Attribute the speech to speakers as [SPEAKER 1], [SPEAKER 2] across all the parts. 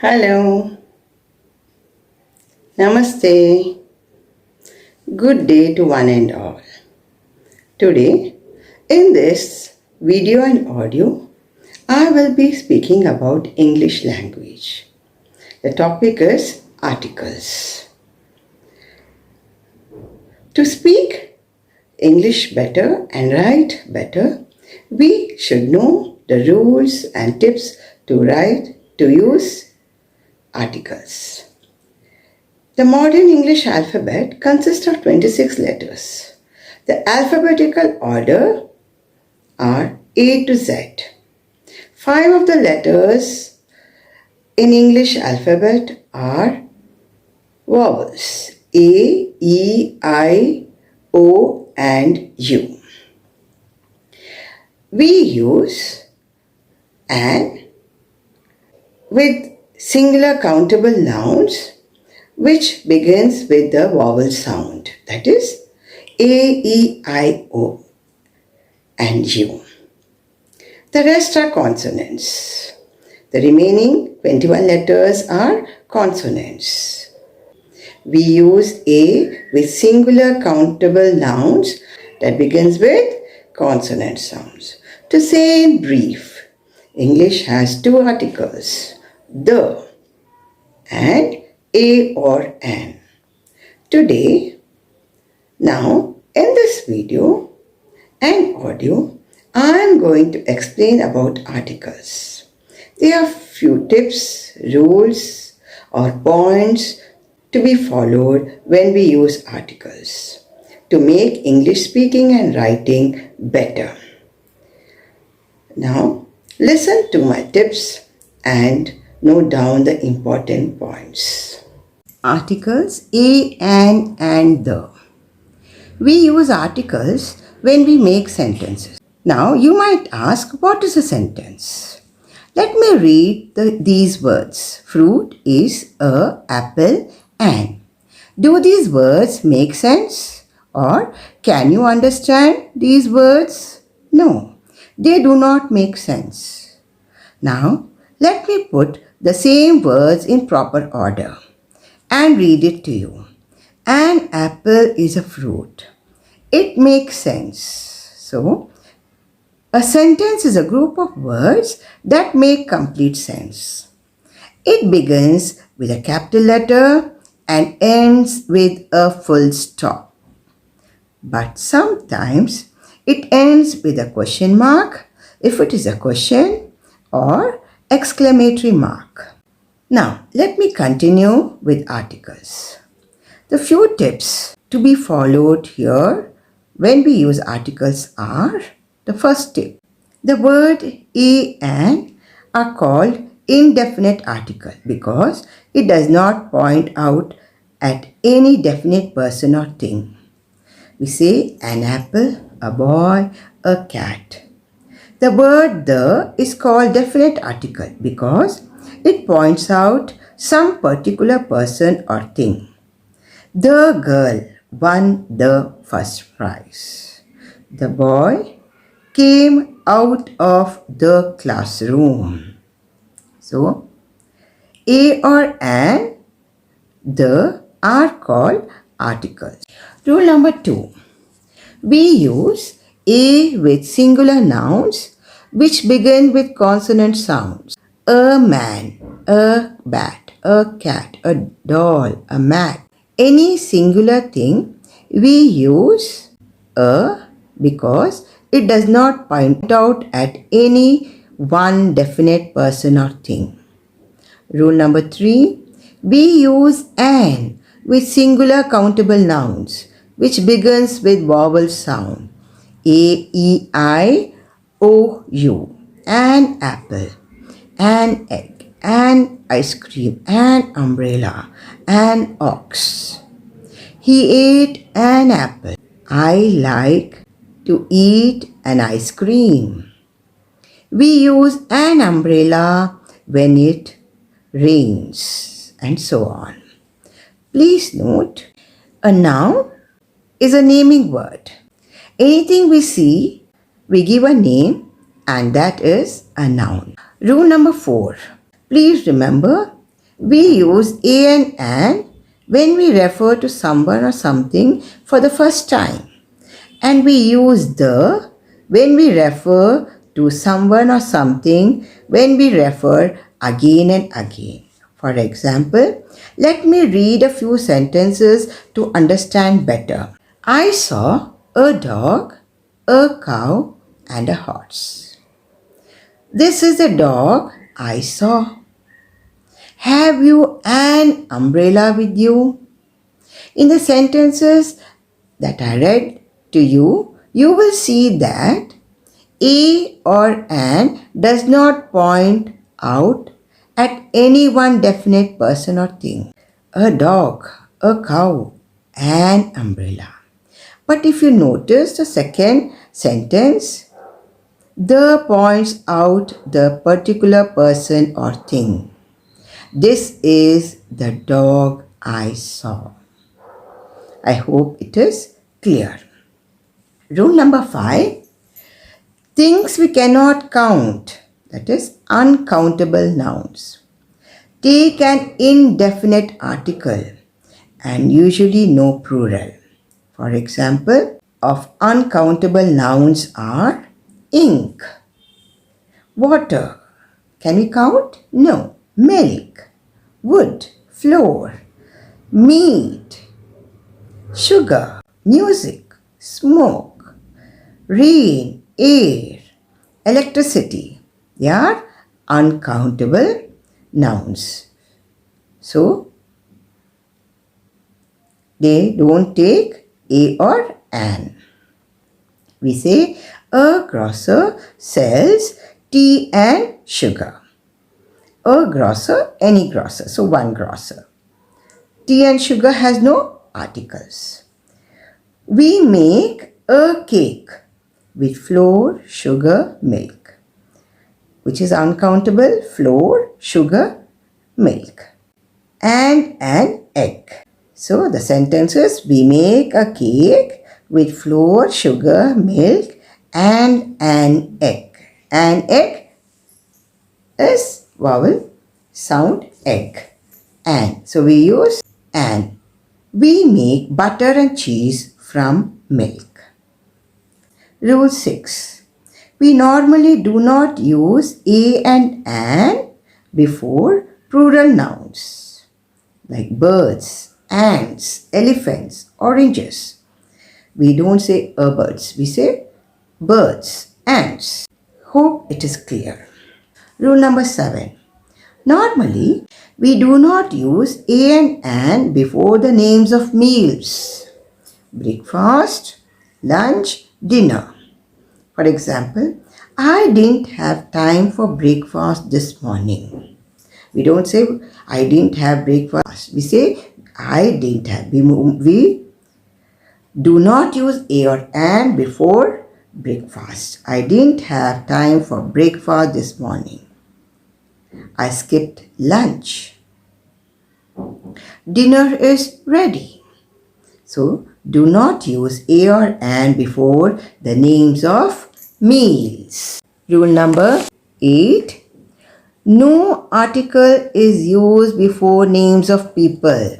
[SPEAKER 1] Hello, Namaste, good day to one and all. Today, in this video and audio, I will be speaking about English language. The topic is articles. To speak English better and write better, we should know the rules and tips to use articles. The modern English alphabet consists of 26 letters. The alphabetical order are A to Z. 5 of the letters in English alphabet are vowels A, E, I, O and U. We use an with singular countable nouns which begins with the vowel sound, that is A, E, I, O and U. The rest are consonants. The remaining 21 letters are consonants. We use A with singular countable nouns that begins with consonant sounds. To say in brief, English has two articles, the and a or an. Today, now in this video and audio, I am going to explain about articles. There are few tips, rules or points to be followed when we use articles to make English speaking and writing better. Now, listen to my tips and note down the important points. Articles A, an, and the. We use articles when we make sentences. Now you might ask, what is a sentence? Let me read these words. Fruit is a, apple, an. Do these words make sense? Or can you understand these words? No, they do not make sense. Now let me put the same words in proper order and read it to you. An apple is a fruit. It makes sense. So, a sentence is a group of words that make complete sense. It begins with a capital letter and ends with a full stop. But sometimes it ends with a question mark if it is a question or exclamatory mark. Now, let me continue with articles. The few tips to be followed here when we use articles are: the first tip, the word a, an are called indefinite article because it does not point out at any definite person or thing. We say an apple, a boy, a cat. The word the is called definite article because it points out some particular person or thing. The girl won the first prize. The boy came out of the classroom. So, a or an, the are called articles. Rule number 2. We use a with singular nouns which begin with consonant sounds. A man, a bat, a cat, a doll, a mat. Any singular thing, we use a because it does not point out at any one definite person or thing. Rule number 3. We use an with singular countable nouns which begins with vowel sound. A, E, I, O, U. An apple, an egg, an ice cream, an umbrella, an ox. He ate an apple. I like to eat an ice cream. We use an umbrella when it rains, and so on. Please note, a noun is a naming word. Anything we see, we give a name, and that is a noun. Rule number 4. Please remember, We use a and an when we refer to someone or something for the first time. And we use the when we refer to someone or something when we refer again and again. For example, let me read a few sentences to understand better. I saw a dog, a cow, and a horse. This is the dog I saw. Have you an umbrella with you? In the sentences that I read to you, you will see that a or an does not point out at any one definite person or thing. A dog, a cow, an umbrella. But if you notice the second sentence, the points out the particular person or thing. This is the dog I saw. I hope it is clear. Rule number 5. Things we cannot count, that is uncountable nouns. Take an indefinite article and usually no plural. For example, of uncountable nouns are ink, water. Can we count? No. Milk, wood, floor, meat, sugar, music, smoke, rain, air, electricity. They are uncountable nouns. So, they don't take a or an. We say a grocer sells tea and sugar. A grocer, any grocer, so one grocer. Tea and sugar has no articles. We make a cake with flour, sugar, milk, which is uncountable: flour, sugar, milk, and an egg. So the sentence is: we make a cake with flour, sugar, milk, and an egg. An egg is vowel sound egg. And so we use an. We make butter and cheese from milk. Rule 6. We normally do not use a and an before plural nouns like birds, ants, elephants, oranges. We don't say birds, we say birds, ants. Hope it is clear. Rule number 7. Normally, we do not use a and an before the names of meals. Breakfast, lunch, dinner. For example, I didn't have time for breakfast this morning. We don't say I didn't have breakfast. We say I didn't have. We do not use a or an before breakfast. I didn't have time for breakfast this morning. I skipped lunch. Dinner is ready. So, do not use a or an before the names of meals. Rule number 8. No article is used before names of people.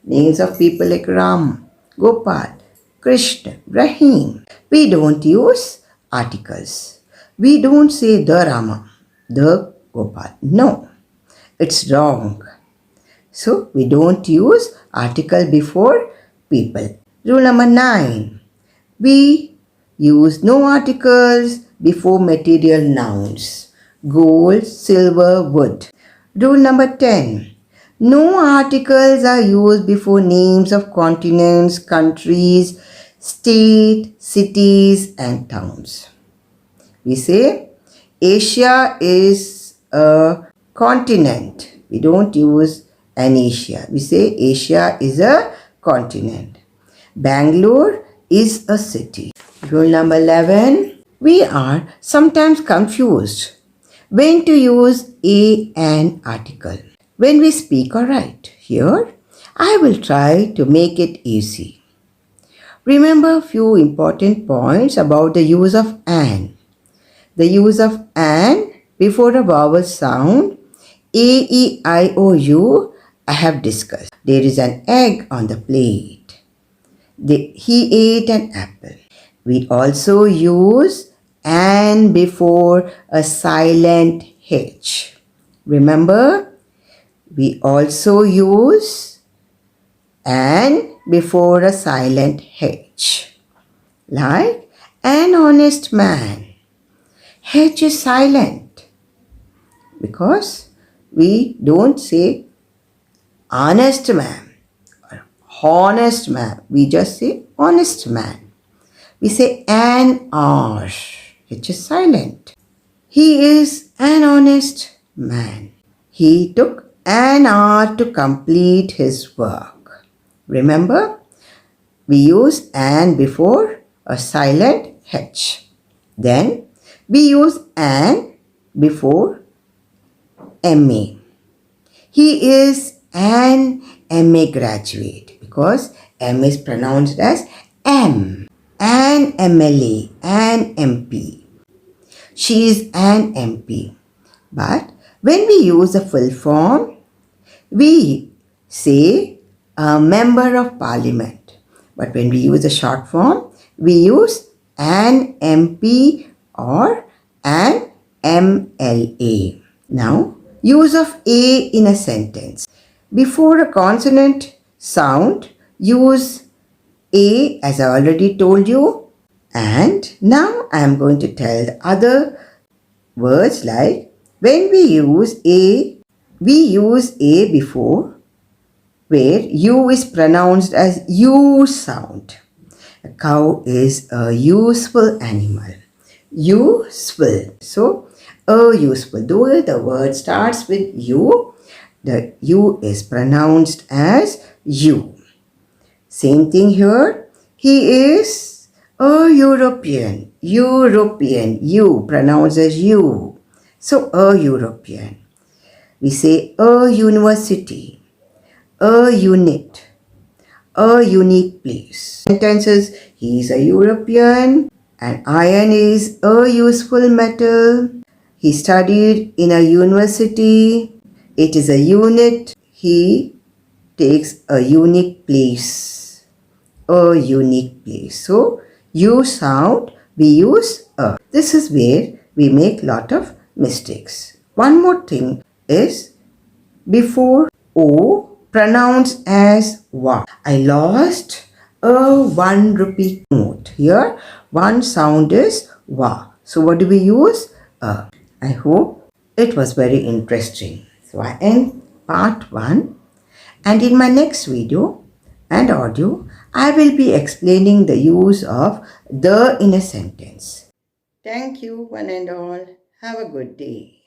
[SPEAKER 1] Names of people like Ram, Gopal, Krishna, Rahim. We don't use articles. We don't say the Rama, the Gopal. No, it's wrong. So we don't use article before people. Rule number 9. We use no articles before material nouns. Gold, silver, wood. Rule number 10. No articles are used before names of continents, countries, state, cities, and towns. We say Asia is a continent. We don't use an Asia. We say Asia is a continent. Bangalore is a city. Rule number 11. We are sometimes confused when to use an article when we speak or write. Here, I will try to make it easy. Remember a few important points about the use of an. The use of an before a vowel sound A-E-I-O-U I have discussed. There is an egg on the plate. He ate an apple. We also use an before a silent H. Remember, we also use an before a silent H. Like an honest man. H is silent because we don't say honest man or honest man. We just say honest man. We say an hour. H is silent. He is an honest man. He took an hour to complete his work. Remember, we use an before a silent H. Then we use an before MA. He is an MA graduate because M is pronounced as M. An MLA, an MP. She is an MP. But when we use a full form, we say a member of parliament. But when we use a short form, we use an MP or an MLA. Now, use of A in a sentence. Before a consonant sound, use A as I already told you. And now I am going to tell the other words like when we use A before where U is pronounced as U sound. A cow is a useful animal. Useful. So, a useful. Though the word starts with U, the U is pronounced as U. Same thing here. He is a European. European. U pronounced as U. So, a European. We say a university, a unit, a unique place. Sentences, he is a European and iron is a useful metal. He studied in a university. It is a unit. He takes a unique place. A unique place. So, U sound, we use a. This is where we make lot of mistakes. One more thing is before O pronounced as wa. I lost a 1 rupee note. Here, one sound is wa. So, what do we use? A. I hope it was very interesting. So, I end part 1 and in my next video and audio, I will be explaining the use of the in a sentence. Thank you one and all. Have a good day.